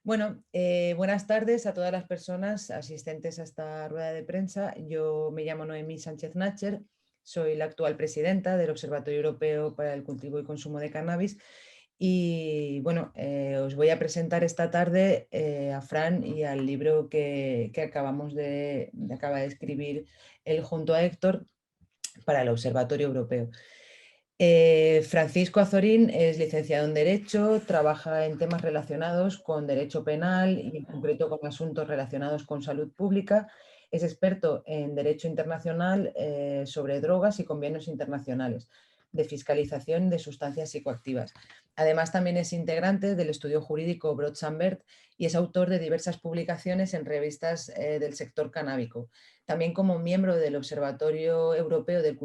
Bueno, buenas tardes a todas las personas asistentes a esta rueda de prensa. Yo me llamo Noemí Sánchez Nacher, soy la actual presidenta del Observatorio Europeo para el Cultivo y Consumo de Cannabis y bueno, os voy a presentar esta tarde a Fran y al libro que acaba de escribir él junto a Héctor para el Observatorio Europeo. Francisco Azorín es licenciado en Derecho, trabaja en temas relacionados con Derecho Penal y en concreto con asuntos relacionados con salud pública. Es experto en Derecho Internacional sobre drogas y convenios internacionales de fiscalización de sustancias psicoactivas. Además, también es integrante del estudio jurídico Broad-Sambert y es autor de diversas publicaciones en revistas del sector canábico. También como miembro del Observatorio Europeo del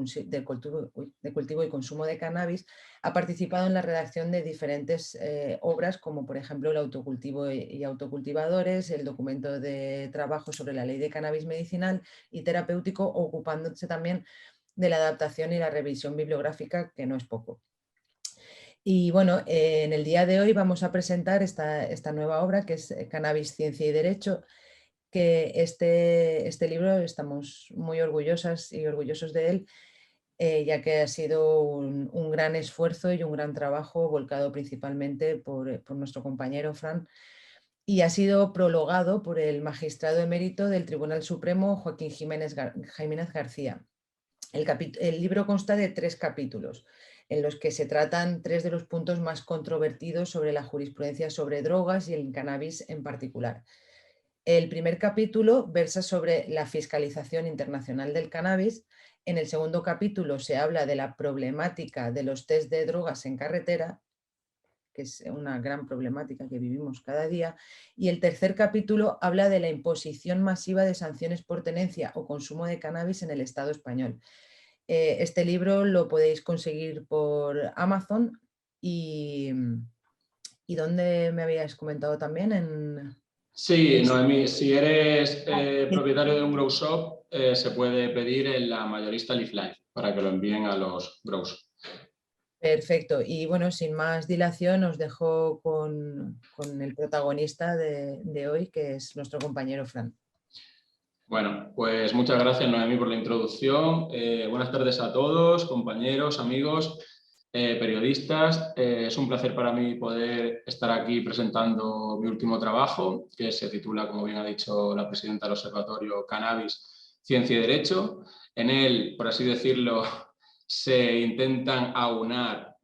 Cultivo y Consumo de Cannabis, ha participado en la redacción de diferentes obras, como por ejemplo el autocultivo y autocultivadores, el documento de trabajo sobre la ley de cannabis medicinal y terapéutico, ocupándose también de la adaptación y la revisión bibliográfica, que no es poco. Y bueno, en el día de hoy vamos a presentar esta nueva obra, que es Cannabis, Ciencia y Derecho, que este libro estamos muy orgullosas y orgullosos de él, ya que ha sido un gran esfuerzo y un gran trabajo volcado principalmente por nuestro compañero Fran, y ha sido prologado por el magistrado emérito del Tribunal Supremo, Joaquín Jiménez García. El libro consta de 3 capítulos, en los que se tratan 3 de los puntos más controvertidos sobre la jurisprudencia sobre drogas y el cannabis en particular. El primer capítulo versa sobre la fiscalización internacional del cannabis. En el segundo capítulo se habla de la problemática de los test de drogas en carretera, que es una gran problemática que vivimos cada día. Y el tercer capítulo habla de la imposición masiva de sanciones por tenencia o consumo de cannabis en el Estado español. Este libro lo podéis conseguir por Amazon y ¿dónde me habías comentado también? Sí, Noemí, si eres Sí. propietario de un grow shop, se puede pedir en la mayorista Leaf Life para que lo envíen a los grows. Perfecto. Y bueno, sin más dilación, os dejo con el protagonista de hoy, que es nuestro compañero Fran. Bueno, pues muchas gracias, Noemí, por la introducción. Buenas tardes a todos, compañeros, amigos, periodistas. Es un placer para mí poder estar aquí presentando mi último trabajo, que se titula, como bien ha dicho la presidenta del Observatorio, Cannabis, Ciencia y Derecho. En él, por así decirlo, se intentan aunar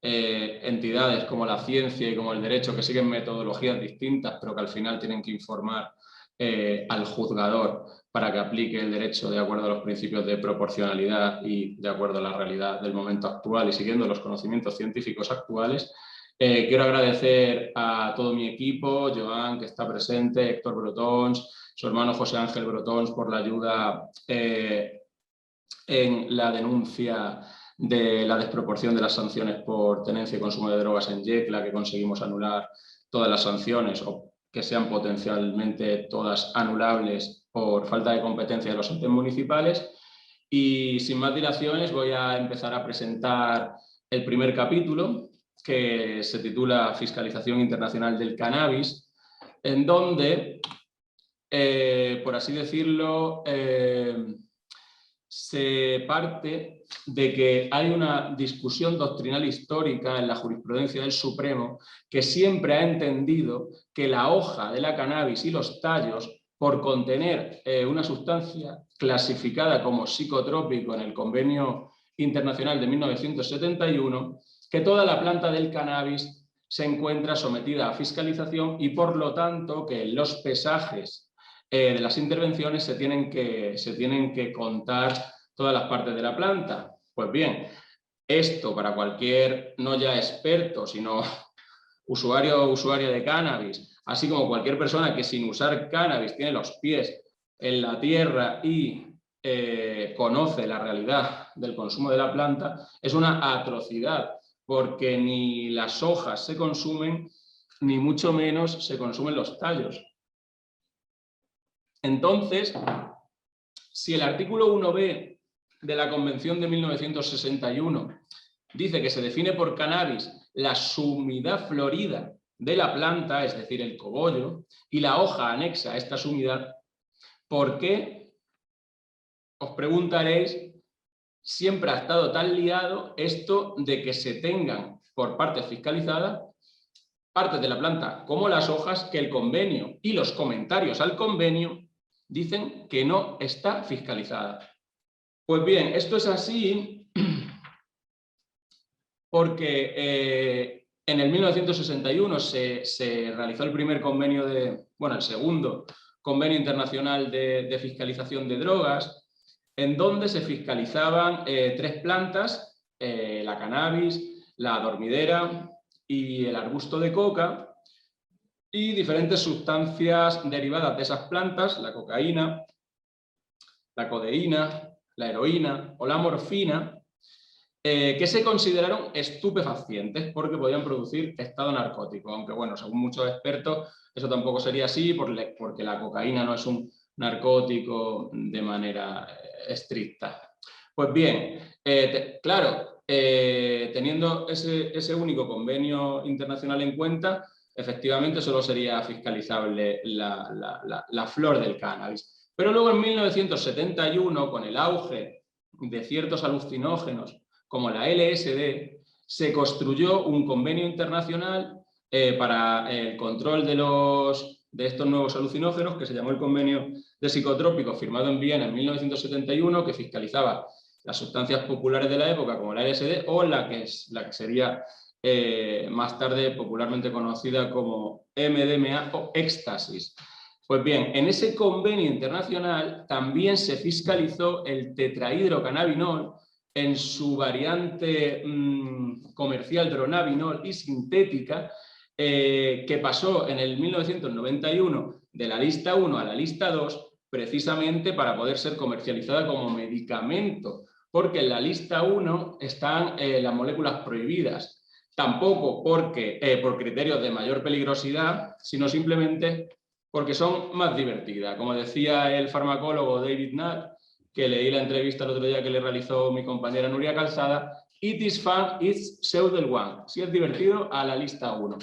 entidades como la ciencia y como el derecho, que siguen metodologías distintas, pero que al final tienen que informar al juzgador para que aplique el derecho de acuerdo a los principios de proporcionalidad y de acuerdo a la realidad del momento actual y siguiendo los conocimientos científicos actuales. Quiero agradecer a todo mi equipo, Joan, que está presente, Héctor Brotons, su hermano José Ángel Brotons, por la ayuda en la denuncia de la desproporción de las sanciones por tenencia y consumo de drogas en Yecla, que conseguimos anular todas las sanciones o que sean potencialmente todas anulables por falta de competencia de los entes municipales. Y sin más dilaciones voy a empezar a presentar el primer capítulo, que se titula Fiscalización Internacional del Cannabis, en donde, por así decirlo, se parte de que hay una discusión doctrinal histórica en la jurisprudencia del Supremo que siempre ha entendido que la hoja de la cannabis y los tallos, por contener una sustancia clasificada como psicotrópico en el Convenio Internacional de 1971, que toda la planta del cannabis se encuentra sometida a fiscalización y por lo tanto que los pesajes de las intervenciones se tienen que contar todas las partes de la planta. Pues bien, esto para cualquier no ya experto, sino usuario o usuaria de cannabis, así como cualquier persona que sin usar cannabis tiene los pies en la tierra y conoce la realidad del consumo de la planta, es una atrocidad, porque ni las hojas se consumen, ni mucho menos se consumen los tallos. Entonces, si el artículo 1b de la Convención de 1961 dice que se define por cannabis la sumidad florida de la planta, es decir, el cogollo, y la hoja anexa a esta sumidad, ¿por qué? Os preguntaréis, siempre ha estado tan liado esto de que se tengan por partes fiscalizadas partes de la planta como las hojas, que el convenio y los comentarios al convenio dicen que no está fiscalizada. Pues bien, esto es así porque en el 1961 se realizó el primer convenio el segundo convenio internacional de fiscalización de drogas, en donde se fiscalizaban 3 plantas, la cannabis, la dormidera y el arbusto de coca, y diferentes sustancias derivadas de esas plantas, la cocaína, la codeína, la heroína o la morfina, que se consideraron estupefacientes porque podían producir estado narcótico, aunque bueno, según muchos expertos eso tampoco sería así porque la cocaína no es un narcótico de manera estricta. Pues bien, claro, teniendo ese único convenio internacional en cuenta, efectivamente solo sería fiscalizable la flor del cannabis. Pero luego en 1971, con el auge de ciertos alucinógenos como la LSD, se construyó un convenio internacional para el control de estos nuevos alucinógenos, que se llamó el Convenio de Psicotrópicos, firmado en Viena en 1971, que fiscalizaba las sustancias populares de la época, como la LSD, o la que sería más tarde popularmente conocida como MDMA o éxtasis. Pues bien, en ese convenio internacional también se fiscalizó el tetrahidrocannabinol en su variante comercial dronabinol y sintética, que pasó en el 1991 de la lista 1 a la lista 2, precisamente para poder ser comercializada como medicamento, porque en la lista 1 están las moléculas prohibidas, tampoco por criterios de mayor peligrosidad, sino simplemente porque son más divertidas. Como decía el farmacólogo David Nutt, que leí la entrevista el otro día que le realizó mi compañera Nuria Calzada, it is fun, it's pseudo one. Si es divertido, a la lista 1.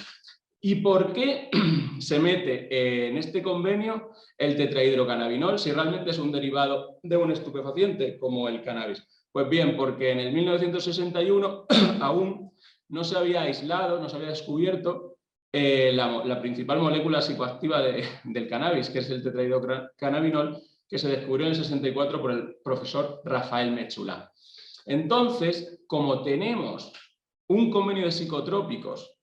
¿Y por qué se mete en este convenio el tetrahidrocannabinol si realmente es un derivado de un estupefaciente como el cannabis? Pues bien, porque en el 1961 aún no se había aislado, no se había descubierto la principal molécula psicoactiva del cannabis, que es el tetrahidrocannabinol, que se descubrió en el 64 por el profesor Rafael Mechula. Entonces, como tenemos un convenio de psicotrópicos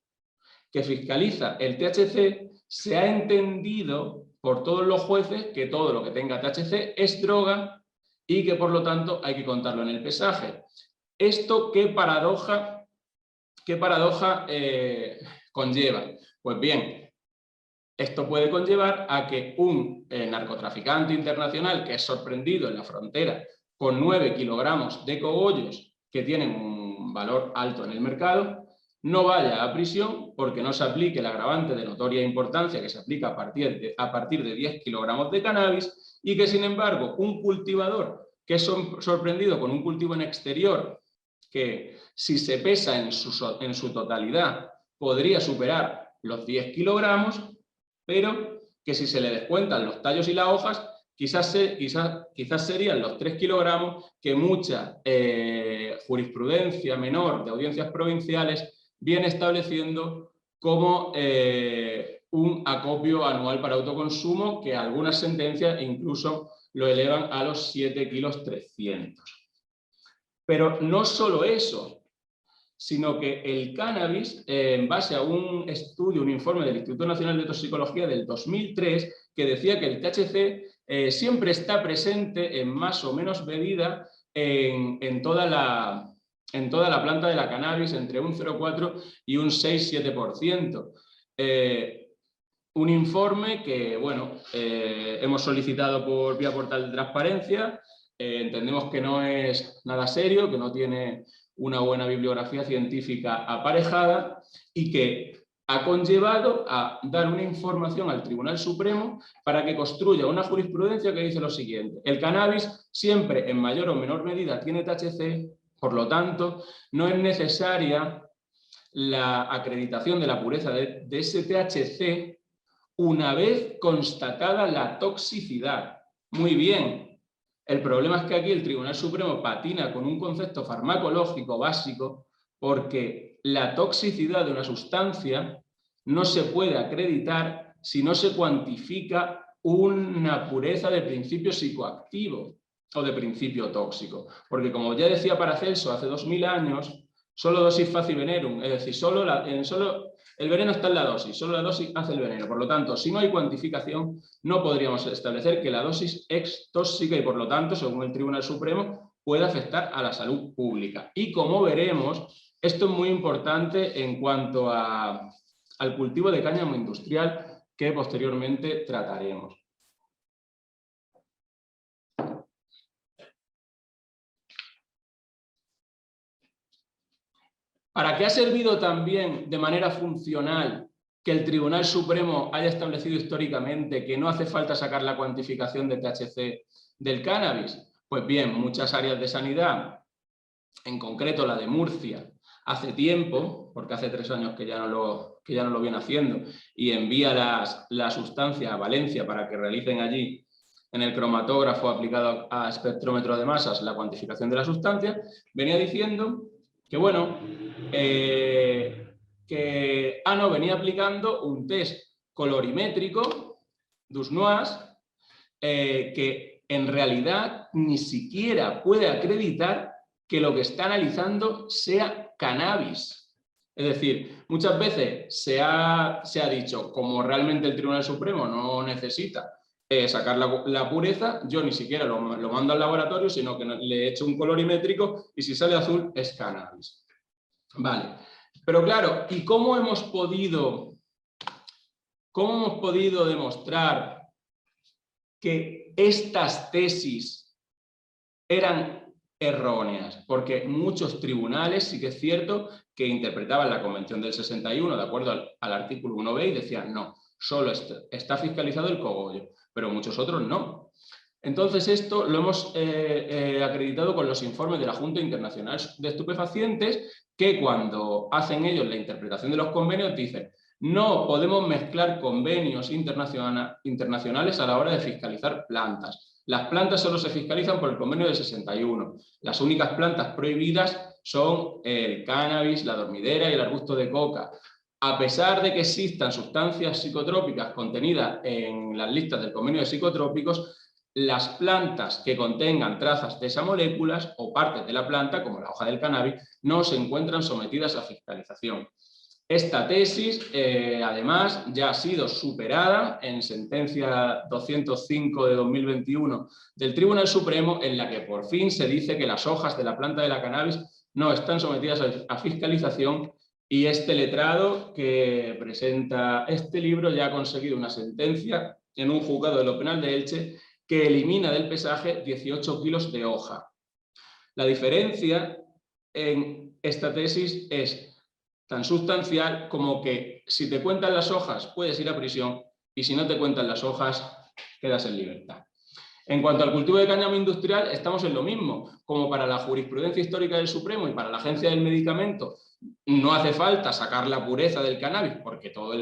que fiscaliza el THC, se ha entendido por todos los jueces que todo lo que tenga THC es droga y que por lo tanto hay que contarlo en el pesaje. ¿Esto qué paradoja conlleva? Pues bien, esto puede conllevar a que un narcotraficante internacional que es sorprendido en la frontera con 9 kilogramos de cogollos que tienen un valor alto en el mercado, no vaya a prisión porque no se aplique el agravante de notoria importancia que se aplica a partir de 10 kilogramos de cannabis, y que sin embargo un cultivador que es sorprendido con un cultivo en exterior que si se pesa en su totalidad podría superar los 10 kilogramos, pero que si se le descuentan los tallos y las hojas, quizás serían los 3 kilogramos que mucha jurisprudencia menor de audiencias provinciales viene estableciendo como un acopio anual para autoconsumo, que algunas sentencias incluso lo elevan a los 7 kilos 300. Pero no solo eso, sino que el cannabis, en base a un estudio, un informe del Instituto Nacional de Toxicología del 2003, que decía que el THC siempre está presente en más o menos medida en toda la planta de la cannabis, entre un 0,4 y un 6-7%. Un informe que, bueno, hemos solicitado por vía portal de transparencia. Entendemos que no es nada serio, que no tiene una buena bibliografía científica aparejada y que ha conllevado a dar una información al Tribunal Supremo para que construya una jurisprudencia que dice lo siguiente: el cannabis siempre en mayor o menor medida tiene THC, por lo tanto no es necesaria la acreditación de la pureza de ese THC una vez constatada la toxicidad. Muy bien. El problema es que aquí el Tribunal Supremo patina con un concepto farmacológico básico, porque la toxicidad de una sustancia no se puede acreditar si no se cuantifica una pureza de principio psicoactivo o de principio tóxico. Porque como ya decía Paracelso hace 2000 años, solo dosis facie venerum, es decir, solo el veneno está en la dosis, solo la dosis hace el veneno. Por lo tanto, si no hay cuantificación, no podríamos establecer que la dosis es tóxica y, por lo tanto, según el Tribunal Supremo, puede afectar a la salud pública. Y como veremos, esto es muy importante en cuanto al cultivo de cáñamo industrial, que posteriormente trataremos. ¿Para qué ha servido también de manera funcional que el Tribunal Supremo haya establecido históricamente que no hace falta sacar la cuantificación de THC del cannabis? Pues bien, muchas áreas de sanidad, en concreto la de Murcia, hace tiempo, porque hace 3 años que ya no lo viene haciendo, y envía la sustancia a Valencia para que realicen allí en el cromatógrafo aplicado a espectrómetro de masas la cuantificación de la sustancia, venía diciendo que, bueno, venía aplicando un test colorimétrico, DUS-NOAS, que en realidad ni siquiera puede acreditar que lo que está analizando sea cannabis. Es decir, muchas veces se ha dicho, como realmente el Tribunal Supremo no necesita sacar la pureza, yo ni siquiera lo mando al laboratorio, sino que le echo un colorimétrico y si sale azul es cannabis. Vale, pero claro, ¿y cómo hemos podido demostrar que estas tesis eran erróneas? Porque muchos tribunales sí que es cierto que interpretaban la Convención del 61 de acuerdo al artículo 1b y decían no, solo está fiscalizado el cogollo, pero muchos otros no. Entonces esto lo hemos acreditado con los informes de la Junta Internacional de Estupefacientes, que cuando hacen ellos la interpretación de los convenios dicen no podemos mezclar convenios internacionales a la hora de fiscalizar plantas. Las plantas solo se fiscalizan por el convenio del 61. Las únicas plantas prohibidas son el cannabis, la dormidera y el arbusto de coca. A pesar de que existan sustancias psicotrópicas contenidas en las listas del convenio de psicotrópicos, las plantas que contengan trazas de esas moléculas o partes de la planta, como la hoja del cannabis, no se encuentran sometidas a fiscalización. Esta tesis, además, ya ha sido superada en sentencia 205 de 2021 del Tribunal Supremo, en la que por fin se dice que las hojas de la planta de la cannabis no están sometidas a fiscalización, y este letrado que presenta este libro ya ha conseguido una sentencia en un juzgado de lo penal de Elche que elimina del pesaje 18 kilos de hoja. La diferencia en esta tesis es tan sustancial como que si te cuentan las hojas puedes ir a prisión y si no te cuentan las hojas quedas en libertad. En cuanto al cultivo de cáñamo industrial, estamos en lo mismo. Como para la jurisprudencia histórica del Supremo y para la Agencia del Medicamento no hace falta sacar la pureza del cannabis porque todo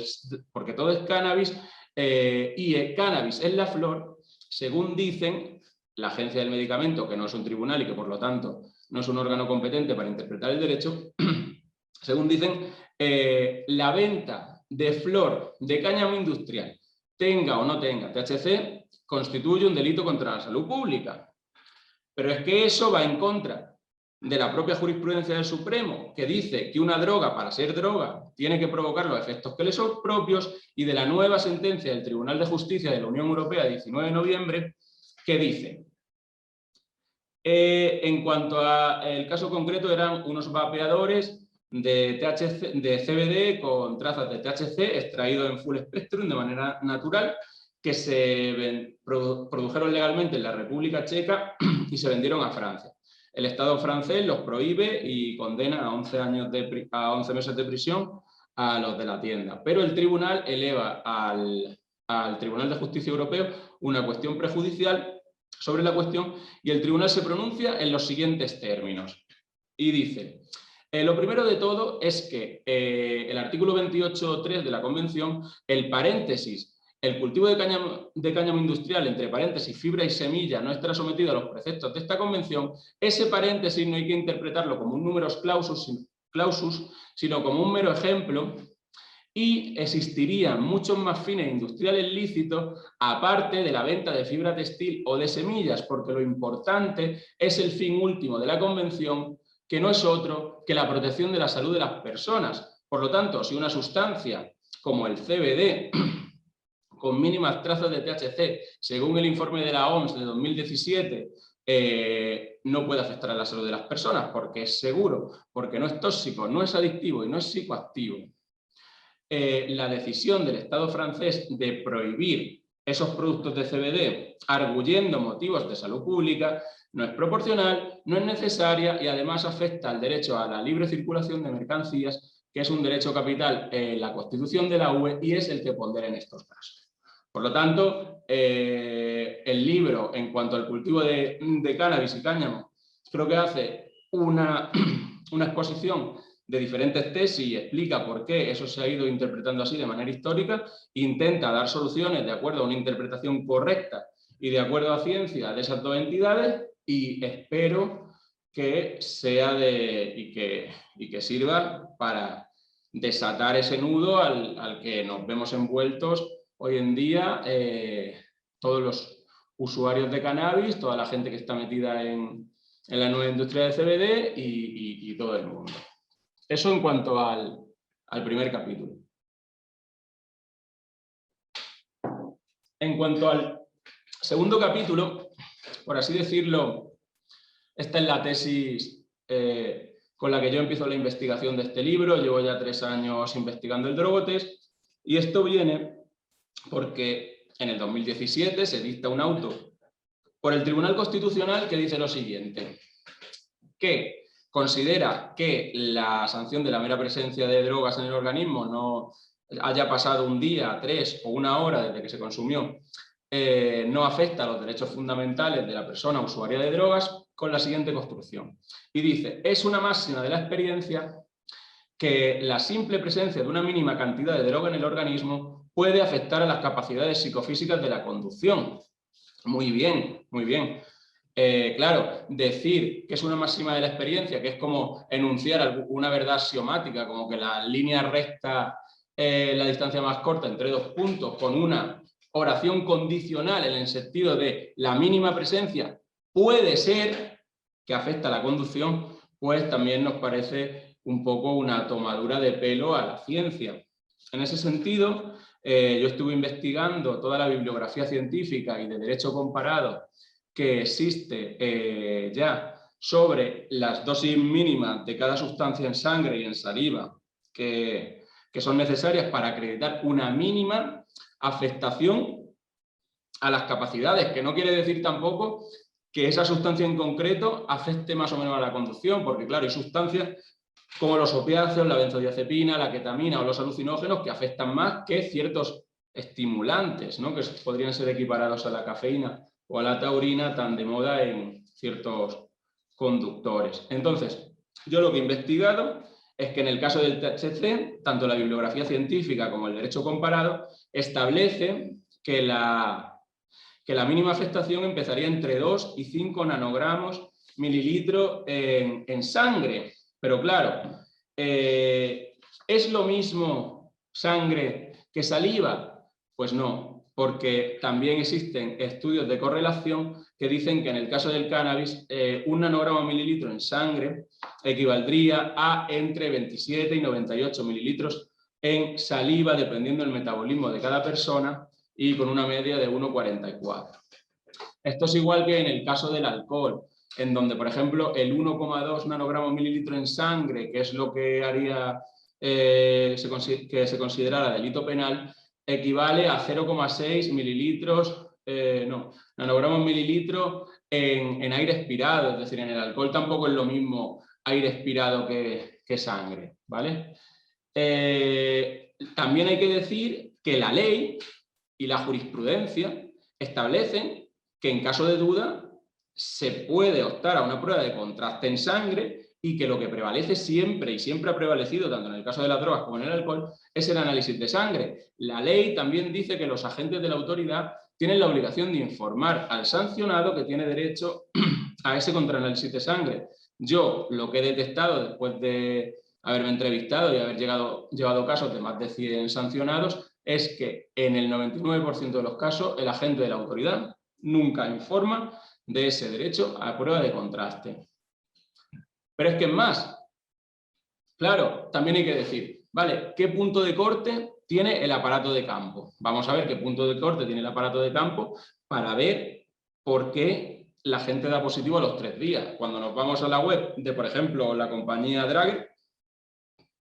es cannabis, y el cannabis es la flor, según dicen la Agencia del Medicamento, que no es un tribunal y que por lo tanto no es un órgano competente para interpretar el derecho, según dicen, la venta de flor de cáñamo industrial, tenga o no tenga THC, constituye un delito contra la salud pública. Pero es que eso va en contra de la propia jurisprudencia del Supremo, que dice que una droga, para ser droga, tiene que provocar los efectos que le son propios, y de la nueva sentencia del Tribunal de Justicia de la Unión Europea, 19 de noviembre, que dice, en cuanto al caso concreto, eran unos vapeadores de CBD con trazas de THC extraído en full spectrum de manera natural, que se produjeron legalmente en la República Checa y se vendieron a Francia. El Estado francés los prohíbe y condena a 11 meses de prisión a los de la tienda. Pero el tribunal eleva al Tribunal de Justicia Europeo una cuestión prejudicial sobre la cuestión, y el tribunal se pronuncia en los siguientes términos. Y dice, Lo primero de todo es que el artículo 28.3 de la Convención, el paréntesis, el cultivo de cáñamo industrial, entre paréntesis, fibra y semilla, no estará sometido a los preceptos de esta Convención. Ese paréntesis no hay que interpretarlo como un numerus clausus, sino como un mero ejemplo, y existirían muchos más fines industriales lícitos aparte de la venta de fibra textil o de semillas, porque lo importante es el fin último de la Convención, que no es otro que la protección de la salud de las personas. Por lo tanto, si una sustancia como el CBD, con mínimas trazas de THC, según el informe de la OMS de 2017, no puede afectar a la salud de las personas, porque es seguro, porque no es tóxico, no es adictivo y no es psicoactivo. La decisión del Estado francés de prohibir esos productos de CBD, arguyendo motivos de salud pública, no es proporcional, no es necesaria y además afecta al derecho a la libre circulación de mercancías, que es un derecho capital en la Constitución de la UE y es el que pondera en estos casos. Por lo tanto, el libro, en cuanto al cultivo de cannabis y cáñamo, creo que hace una exposición de diferentes tesis y explica por qué eso se ha ido interpretando así de manera histórica, intenta dar soluciones de acuerdo a una interpretación correcta y de acuerdo a ciencia de esas dos entidades, y espero que sea y que sirva para desatar ese nudo al que nos vemos envueltos hoy en día, todos los usuarios de cannabis, toda la gente que está metida en la nueva industria del CBD y todo el mundo. Eso en cuanto al primer capítulo. En cuanto al segundo capítulo, por así decirlo, esta es la tesis con la que yo empiezo la investigación de este libro. Llevo ya 3 años investigando el drogotest y esto viene porque en el 2017 se dicta un auto por el Tribunal Constitucional que dice lo siguiente, que considera que la sanción de la mera presencia de drogas en el organismo no haya pasado un día, 3 o 1 hora desde que se consumió, no afecta a los derechos fundamentales de la persona usuaria de drogas, con la siguiente construcción. Y dice, es una máxima de la experiencia que la simple presencia de una mínima cantidad de droga en el organismo puede afectar a las capacidades psicofísicas de la conducción. Muy bien, muy bien. Claro, decir que es una máxima de la experiencia, que es como enunciar una verdad axiomática, como que la línea recta la distancia más corta entre 2 puntos, con una oración condicional en el sentido de la mínima presencia puede ser que afecta a la conducción, pues también nos parece un poco una tomadura de pelo a la ciencia. En ese sentido, yo estuve investigando toda la bibliografía científica y de derecho comparado que existe ya sobre las dosis mínimas de cada sustancia en sangre y en saliva que son necesarias para acreditar una mínima afectación a las capacidades, que no quiere decir tampoco que esa sustancia en concreto afecte más o menos a la conducción, porque claro, hay sustancias como los opiáceos, la benzodiazepina, la ketamina o los alucinógenos que afectan más que ciertos estimulantes, ¿no? Que podrían ser equiparados a la cafeína o a la taurina, tan de moda en ciertos conductores. Entonces, yo lo que he investigado es que en el caso del THC, tanto la bibliografía científica como el derecho comparado establecen que la mínima afectación empezaría entre 2 y 5 nanogramos mililitro en sangre. Pero claro, ¿es lo mismo sangre que saliva? Pues no, porque también existen estudios de correlación que dicen que en el caso del cannabis, 1 nanogramo mililitro en sangre equivaldría a entre 27 y 98 mililitros en saliva, dependiendo del metabolismo de cada persona, y con una media de 1,44. Esto es igual que en el caso del alcohol, en donde, por ejemplo, el 1,2 nanogramos mililitro en sangre, que es lo que haría que se considerara delito penal, equivale a 0,6 mililitros, nanogramos mililitro en aire expirado. Es decir, en el alcohol tampoco es lo mismo aire expirado que sangre, ¿vale? También hay que decir que la ley y la jurisprudencia establecen que en caso de duda se puede optar a una prueba de contraste en sangre y que lo que prevalece siempre y siempre ha prevalecido, tanto en el caso de las drogas como en el alcohol, es el análisis de sangre. La ley también dice que los agentes de la autoridad tienen la obligación de informar al sancionado que tiene derecho a ese contraanálisis de sangre. Yo lo que he detectado después de haberme entrevistado y haber llevado casos de más de 100 sancionados es que en el 99% de los casos el agente de la autoridad nunca informa de ese derecho a prueba de contraste. Pero es que es más, claro, también hay que decir, vale, ¿qué punto de corte tiene el aparato de campo? Vamos a ver qué punto de corte tiene el aparato de campo para ver por qué la gente da positivo a los 3 días. Cuando nos vamos a la web de, por ejemplo, la compañía Drager,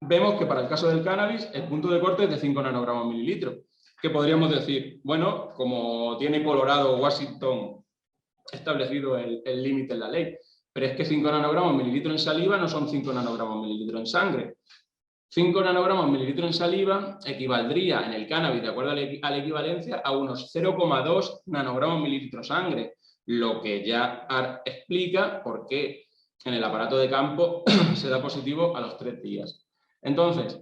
vemos que para el caso del cannabis el punto de corte es de 5 nanogramos mililitro. Que podríamos decir, bueno, como tiene Colorado o Washington establecido el límite en la ley, pero es que 5 nanogramos mililitro en saliva no son 5 nanogramos mililitro en sangre. 5 nanogramos mililitro en saliva equivaldría en el cannabis, de acuerdo a la equivalencia, a unos 0,2 nanogramos mililitro sangre, lo que ya explica por qué en el aparato de campo se da positivo a los 3 días. Entonces,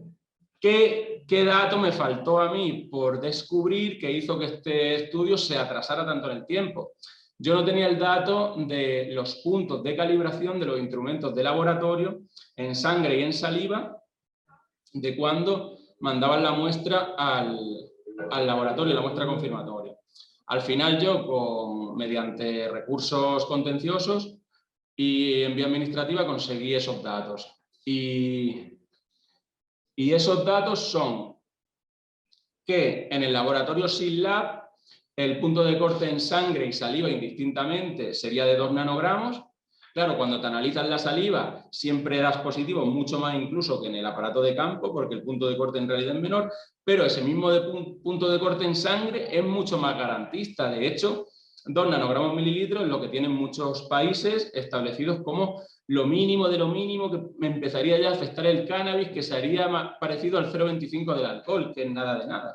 ¿qué dato me faltó a mí por descubrir que hizo que este estudio se atrasara tanto en el tiempo? Yo no tenía el dato de los puntos de calibración de los instrumentos de laboratorio en sangre y en saliva de cuando mandaban la muestra al laboratorio, la muestra confirmatoria. Al final yo, mediante recursos contenciosos y en vía administrativa, conseguí esos datos. Y esos datos son que en el laboratorio SYNLAB el punto de corte en sangre y saliva indistintamente sería de 2 nanogramos. Claro, cuando te analizan la saliva siempre das positivo, mucho más incluso que en el aparato de campo, porque el punto de corte en realidad es menor, pero ese mismo punto de corte en sangre es mucho más garantista. De hecho, 2 nanogramos mililitros es lo que tienen muchos países establecidos como lo mínimo de lo mínimo que me empezaría ya a afectar el cannabis, que sería más parecido al 0,25 del alcohol, que es nada de nada.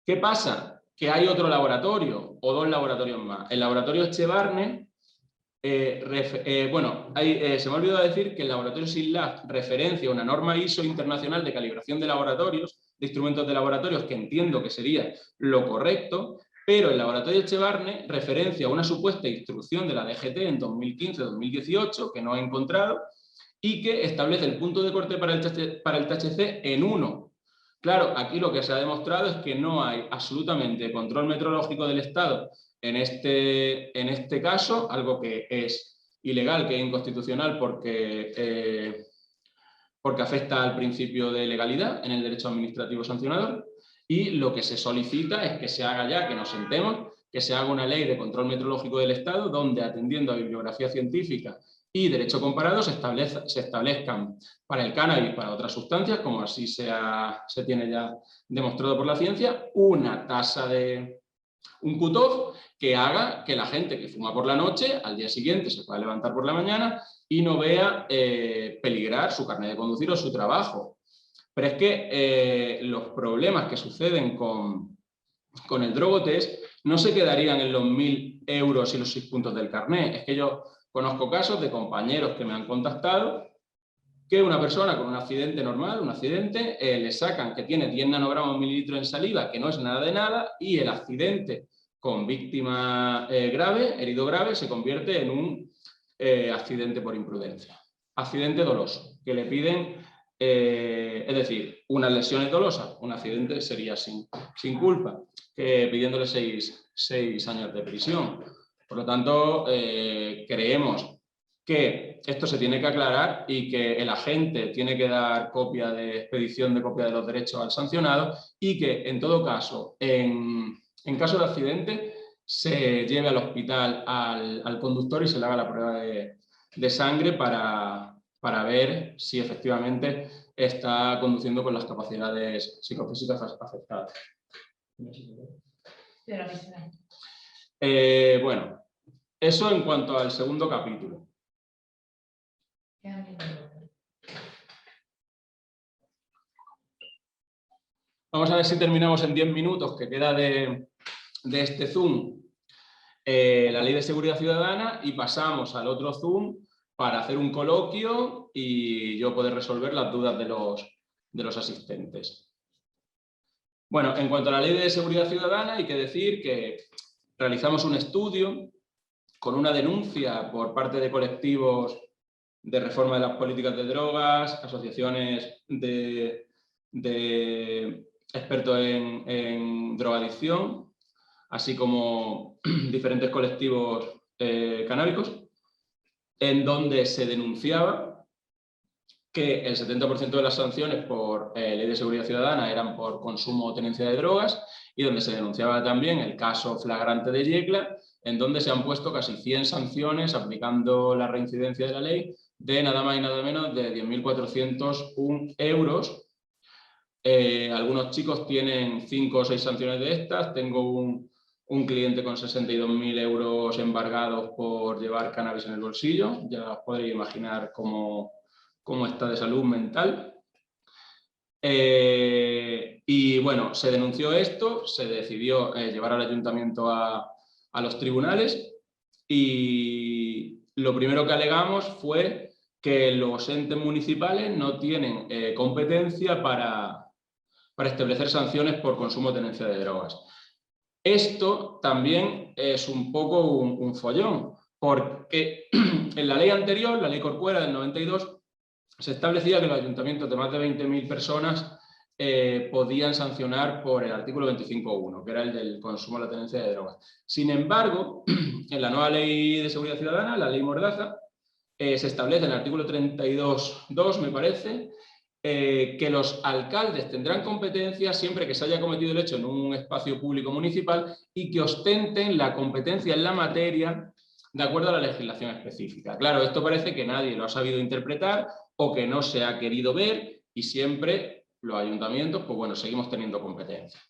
¿Qué pasa? Que hay otro laboratorio o 2 laboratorios más. El laboratorio Echevarne, se me ha olvidado decir que el laboratorio SYNLAB referencia una norma ISO internacional de calibración de laboratorios, de instrumentos de laboratorios, que entiendo que sería lo correcto, pero el laboratorio Echevarne referencia una supuesta instrucción de la DGT en 2015-2018, que no he encontrado, y que establece el punto de corte para el THC en 1. Claro, aquí lo que se ha demostrado es que no hay absolutamente control metrológico del Estado en este caso, algo que es ilegal, que es inconstitucional porque afecta al principio de legalidad en el derecho administrativo sancionador, y lo que se solicita es que se haga ya, que nos sentemos, que se haga una ley de control metrológico del Estado donde, atendiendo a bibliografía científica y derecho comparado, se establezcan para el cannabis, para otras sustancias, como así se tiene ya demostrado por la ciencia, una tasa un cutoff que haga que la gente que fuma por la noche, al día siguiente se pueda levantar por la mañana y no vea peligrar su carnet de conducir o su trabajo. Pero es que los problemas que suceden con el drogotest no se quedarían en los 1.000 euros y los 6 puntos del carnet. Es que yo conozco casos de compañeros que me han contactado que una persona con un accidente normal, le sacan que tiene 10 nanogramos mililitros en saliva, que no es nada de nada, y el accidente con víctima grave, herido grave, se convierte en un accidente por imprudencia. Accidente doloso, que le piden, es decir, unas lesiones dolosas, un accidente sería sin culpa, pidiéndole 6 años de prisión. Por lo tanto, creemos que esto se tiene que aclarar y que el agente tiene que dar copia de expedición de copia de los derechos al sancionado, y que, en todo caso, en caso de accidente, se lleve al hospital al conductor y se le haga la prueba de sangre para ver si efectivamente está conduciendo con las capacidades psicofísicas afectadas. Bueno, eso en cuanto al segundo capítulo. Vamos a ver si terminamos en 10 minutos, que queda de este Zoom, la Ley de Seguridad Ciudadana, y pasamos al otro Zoom para hacer un coloquio y yo poder resolver las dudas de los asistentes. Bueno, en cuanto a la Ley de Seguridad Ciudadana, hay que decir que realizamos un estudio con una denuncia por parte de colectivos de reforma de las políticas de drogas, asociaciones de expertos en drogadicción, así como diferentes colectivos canábicos, en donde se denunciaba que el 70% de las sanciones por Ley de Seguridad Ciudadana eran por consumo o tenencia de drogas, y donde se denunciaba también el caso flagrante de Yecla, en donde se han puesto casi 100 sanciones aplicando la reincidencia de la ley de nada más y nada menos de 10.401 euros. Algunos chicos tienen 5 o 6 sanciones de estas. Tengo un cliente con 62.000 euros embargados por llevar cannabis en el bolsillo. Ya os podréis imaginar cómo está de salud mental. Y bueno, se denunció esto, se decidió llevar al ayuntamiento a los tribunales, y lo primero que alegamos fue que los entes municipales no tienen competencia para establecer sanciones por consumo o tenencia de drogas. Esto también es un poco un follón, porque en la ley anterior, la ley Corcuera del 92, se establecía que los ayuntamientos de más de 20.000 personas podían sancionar por el artículo 25.1, que era el del consumo o la tenencia de drogas. Sin embargo, en la nueva Ley de Seguridad Ciudadana, la ley Mordaza, se establece en el artículo 32.2, me parece, que los alcaldes tendrán competencia siempre que se haya cometido el hecho en un espacio público municipal y que ostenten la competencia en la materia de acuerdo a la legislación específica. Claro, esto parece que nadie lo ha sabido interpretar o que no se ha querido ver, y siempre los ayuntamientos, pues bueno, seguimos teniendo competencia.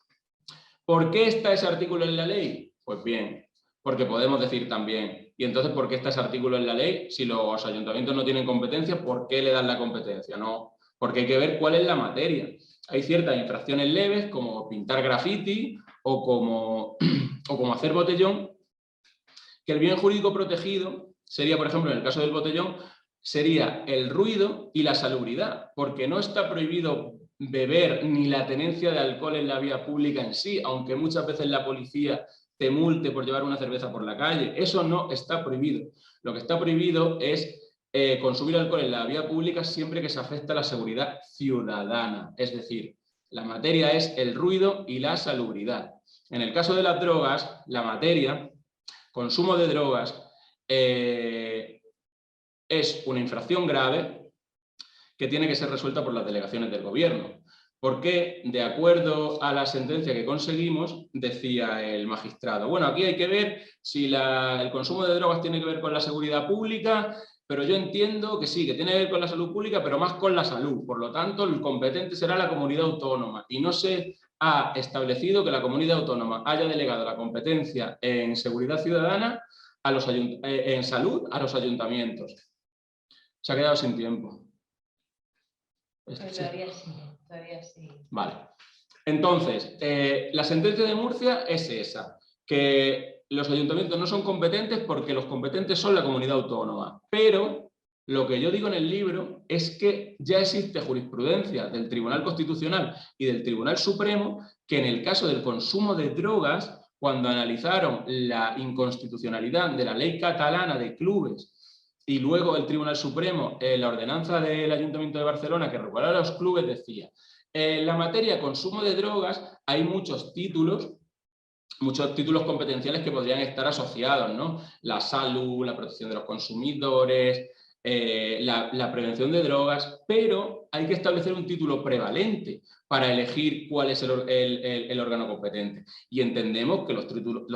¿Por qué está ese artículo en la ley? Pues bien, porque podemos decir también, y entonces, ¿por qué está ese artículo en la ley? Si los ayuntamientos no tienen competencia, ¿por qué le dan la competencia? No, porque hay que ver cuál es la materia. Hay ciertas infracciones leves, como pintar graffiti o como hacer botellón, que el bien jurídico protegido sería, por ejemplo, en el caso del botellón, sería el ruido y la salubridad, porque no está prohibido beber ni la tenencia de alcohol en la vía pública en sí, aunque muchas veces la policía te multe por llevar una cerveza por la calle. Eso no está prohibido. Lo que está prohibido es consumir alcohol en la vía pública siempre que se afecte a la seguridad ciudadana. Es decir, la materia es el ruido y la salubridad. En el caso de las drogas, la materia, consumo de drogas, es una infracción grave que tiene que ser resuelta por las delegaciones del gobierno. Porque, de acuerdo a la sentencia que conseguimos, decía el magistrado, bueno, aquí hay que ver si el consumo de drogas tiene que ver con la seguridad pública, pero yo entiendo que sí, que tiene que ver con la salud pública, pero más con la salud. Por lo tanto, el competente será la comunidad autónoma, y no se ha establecido que la comunidad autónoma haya delegado la competencia en seguridad ciudadana en salud a los ayuntamientos. Se ha quedado sin tiempo. Todavía sí. Vale. Entonces, la sentencia de Murcia es esa, que los ayuntamientos no son competentes porque los competentes son la comunidad autónoma. Pero lo que yo digo en el libro es que ya existe jurisprudencia del Tribunal Constitucional y del Tribunal Supremo que en el caso del consumo de drogas, cuando analizaron la inconstitucionalidad de la ley catalana de clubes, y luego el Tribunal Supremo, la ordenanza del Ayuntamiento de Barcelona que regulaba los clubes, decía: en la materia consumo de drogas hay muchos títulos competenciales que podrían estar asociados, ¿no? La salud, la protección de los consumidores, la prevención de drogas, pero hay que establecer un título prevalente para elegir cuál es el órgano competente. Y entendemos que los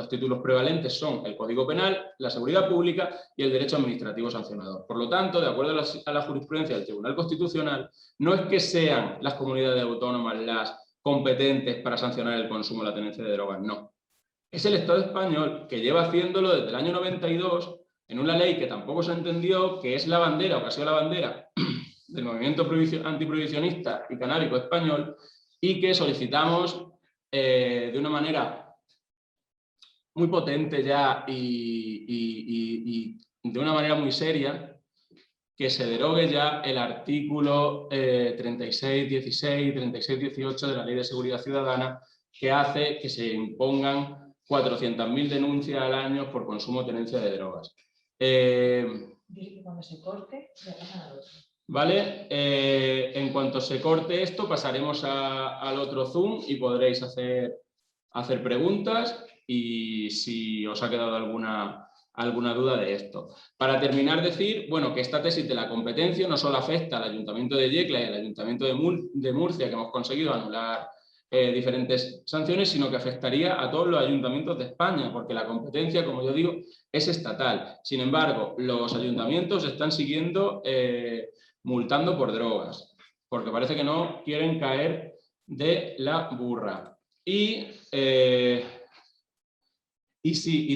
títulos prevalentes son el Código Penal, la seguridad pública y el derecho administrativo sancionador. Por lo tanto, de acuerdo a la jurisprudencia del Tribunal Constitucional, no es que sean las comunidades autónomas las competentes para sancionar el consumo o la tenencia de drogas, no. Es el Estado español, que lleva haciéndolo desde el año 92, en una ley que tampoco se entendió, que es la bandera, o que ha sido la bandera del movimiento antiprohibicionista y canábico español, y que solicitamos de una manera muy potente ya y de una manera muy seria que se derogue ya el artículo 36.16 y 36.18 de la Ley de Seguridad Ciudadana, que hace que se impongan 400.000 denuncias al año por consumo o tenencia de drogas. Cuando se corte, ya pasan al otro. ¿Vale? En cuanto se corte esto, pasaremos al otro Zoom y podréis hacer preguntas y si os ha quedado alguna duda de esto. Para terminar, decir, bueno, que esta tesis de la competencia no solo afecta al Ayuntamiento de Yecla y al Ayuntamiento de Murcia, que hemos conseguido anular diferentes sanciones, sino que afectaría a todos los ayuntamientos de España, porque la competencia, como yo digo, es estatal. Sin embargo, los ayuntamientos están siguiendo multando por drogas, porque parece que no quieren caer de la burra. Y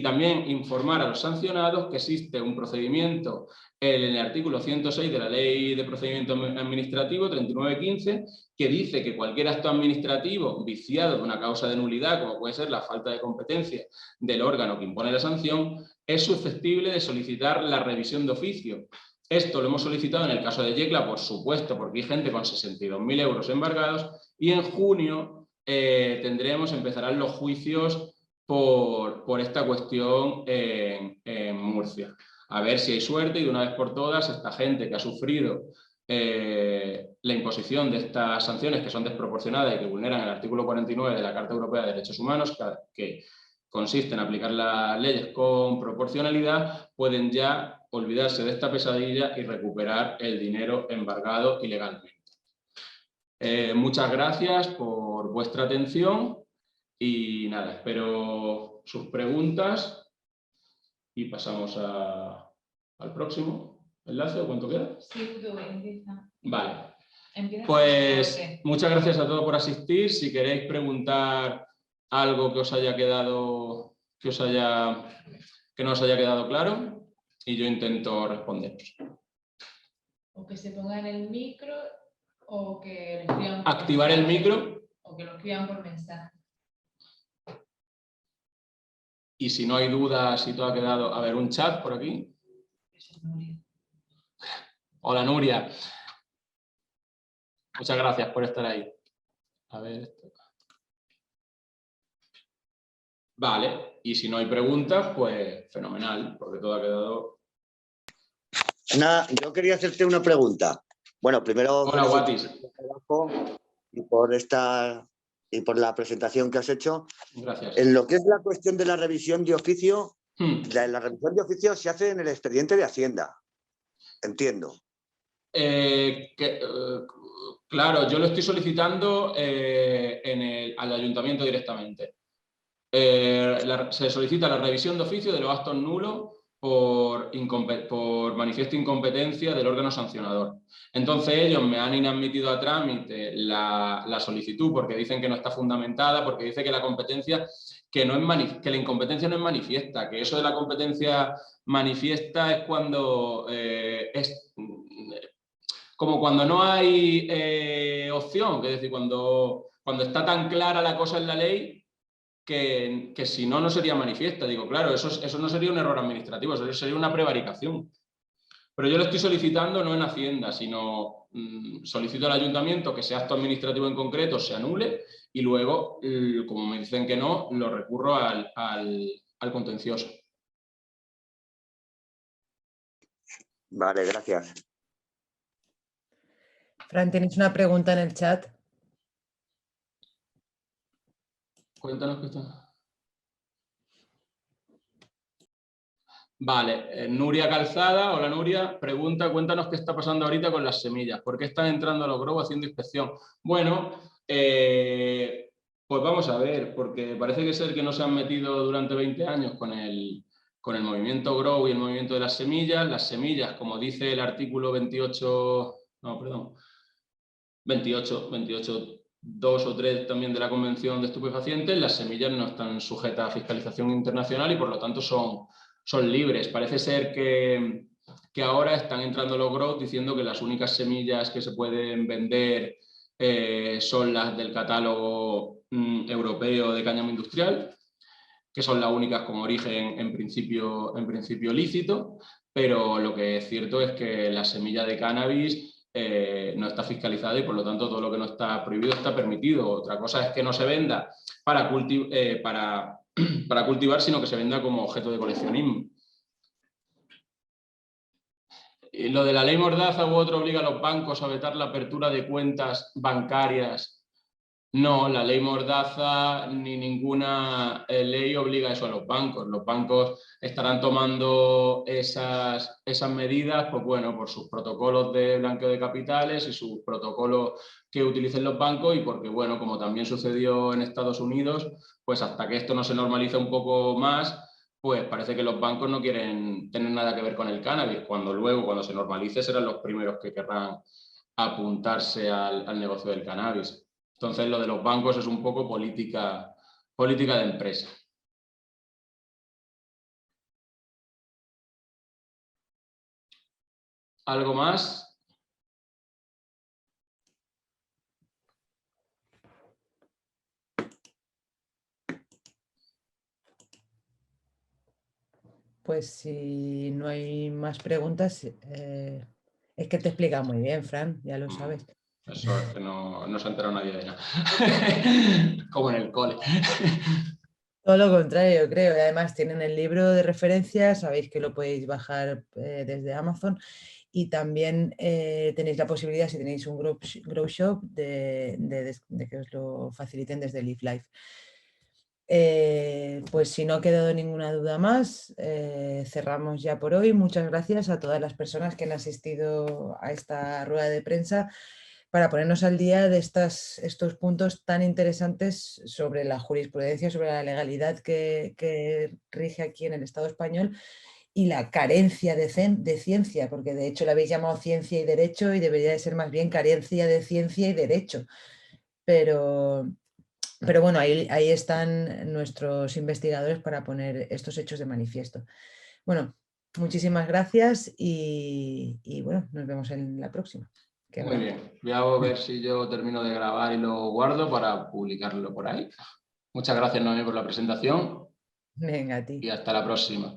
también informar a los sancionados que existe un procedimiento en el artículo 106 de la Ley de Procedimiento Administrativo 3915, que dice que cualquier acto administrativo viciado de una causa de nulidad, como puede ser la falta de competencia del órgano que impone la sanción, es susceptible de solicitar la revisión de oficio. Esto lo hemos solicitado en el caso de Yecla, por supuesto, porque hay gente con 62.000 euros embargados, y en junio empezarán los juicios por esta cuestión en Murcia. A ver si hay suerte y de una vez por todas esta gente que ha sufrido la imposición de estas sanciones, que son desproporcionadas y que vulneran el artículo 49 de la Carta Europea de Derechos Humanos, que consiste en aplicar las leyes con proporcionalidad, pueden ya olvidarse de esta pesadilla y recuperar el dinero embargado ilegalmente. Muchas gracias por vuestra atención y nada, espero sus preguntas y pasamos al próximo enlace. ¿O cuánto queda? Sí, tú empieza. Vale. Empieza. Pues muchas gracias a todos por asistir. Si queréis preguntar algo que os haya quedado, que no os haya quedado claro, y yo intento responderos. O que se pongan el micro o que lo escriban. Activar el micro. O que lo escriban por mensaje. Y si no hay dudas, si todo ha quedado... A ver, un chat por aquí. Eso es Nuria. Hola, Nuria. Muchas gracias por estar ahí. A ver esto. Vale, y si no hay preguntas, pues fenomenal, porque todo ha quedado... Ana, yo quería hacerte una pregunta. Bueno, primero... Hola, Guatis. Y por la presentación que has hecho. Gracias. En lo que es la cuestión de la revisión de oficio, la revisión de oficio se hace en el expediente de Hacienda. Entiendo. Claro, yo lo estoy solicitando al ayuntamiento directamente. Se solicita la revisión de oficio de los actos nulos por manifiesto de incompetencia del órgano sancionador. Entonces ellos me han inadmitido a trámite la solicitud porque dicen que no está fundamentada, porque dice que la competencia que la incompetencia no es manifiesta, que eso de la competencia manifiesta es cuando como cuando no hay opción, es decir, cuando está tan clara la cosa en la ley que si no, no sería manifiesta. Digo, claro, eso no sería un error administrativo, eso sería una prevaricación. Pero yo lo estoy solicitando no en Hacienda, sino solicito al ayuntamiento que ese acto administrativo en concreto se anule y luego, como me dicen que no, lo recurro al contencioso. Vale, gracias. Fran, ¿tienes una pregunta en el chat? Cuéntanos qué está. Vale, Nuria Calzada, hola Nuria, pregunta, cuéntanos qué está pasando ahorita con las semillas, ¿por qué están entrando a los Grow haciendo inspección? Bueno, pues vamos a ver, porque parece que ser que no se han metido durante 20 años con el movimiento Grow y el movimiento de las semillas, como dice el artículo 28, no, perdón, 28, 2 o 3 también de la Convención de Estupefacientes, las semillas no están sujetas a fiscalización internacional y por lo tanto son libres. Parece ser que ahora están entrando los Grow diciendo que las únicas semillas que se pueden vender son las del catálogo europeo de cáñamo industrial, que son las únicas con origen en principio lícito, pero lo que es cierto es que la semilla de cannabis no está fiscalizada y por lo tanto todo lo que no está prohibido está permitido. Otra cosa es que no se venda para cultivar, sino que se venda como objeto de coleccionismo. Y lo de la ley Mordaza u otro obliga a los bancos a vetar la apertura de cuentas bancarias. No, la ley Mordaza ni ninguna ley obliga eso a los bancos. Los bancos estarán tomando esas medidas, pues bueno, por sus protocolos de blanqueo de capitales y sus protocolos que utilicen los bancos y porque, bueno, como también sucedió en Estados Unidos, pues hasta que esto no se normalice un poco más, pues parece que los bancos no quieren tener nada que ver con el cannabis, cuando luego, cuando se normalice, serán los primeros que querrán apuntarse al negocio del cannabis. Entonces, lo de los bancos es un poco política de empresa. ¿Algo más? Pues si no hay más preguntas, es que te explica muy bien, Fran, ya lo sabes. Eso es que no se ha enterado nadie de nada. Como en el cole. Todo lo contrario, creo. Y además tienen el libro de referencia, sabéis que lo podéis bajar desde Amazon. Y también tenéis la posibilidad, si tenéis un grow shop, de que os lo faciliten desde Live Life. Pues si no ha quedado ninguna duda más, cerramos ya por hoy. Muchas gracias a todas las personas que han asistido a esta rueda de prensa para ponernos al día de estos puntos tan interesantes sobre la jurisprudencia, sobre la legalidad que rige aquí en el Estado español y la carencia de ciencia, porque de hecho la habéis llamado ciencia y derecho y debería de ser más bien carencia de ciencia y derecho. Pero bueno, ahí están nuestros investigadores para poner estos hechos de manifiesto. Bueno, muchísimas gracias y bueno, nos vemos en la próxima. Muy bien, voy a ver si yo termino de grabar y lo guardo para publicarlo por ahí. Muchas gracias, Noemí, por la presentación. Venga, a ti. Y hasta la próxima.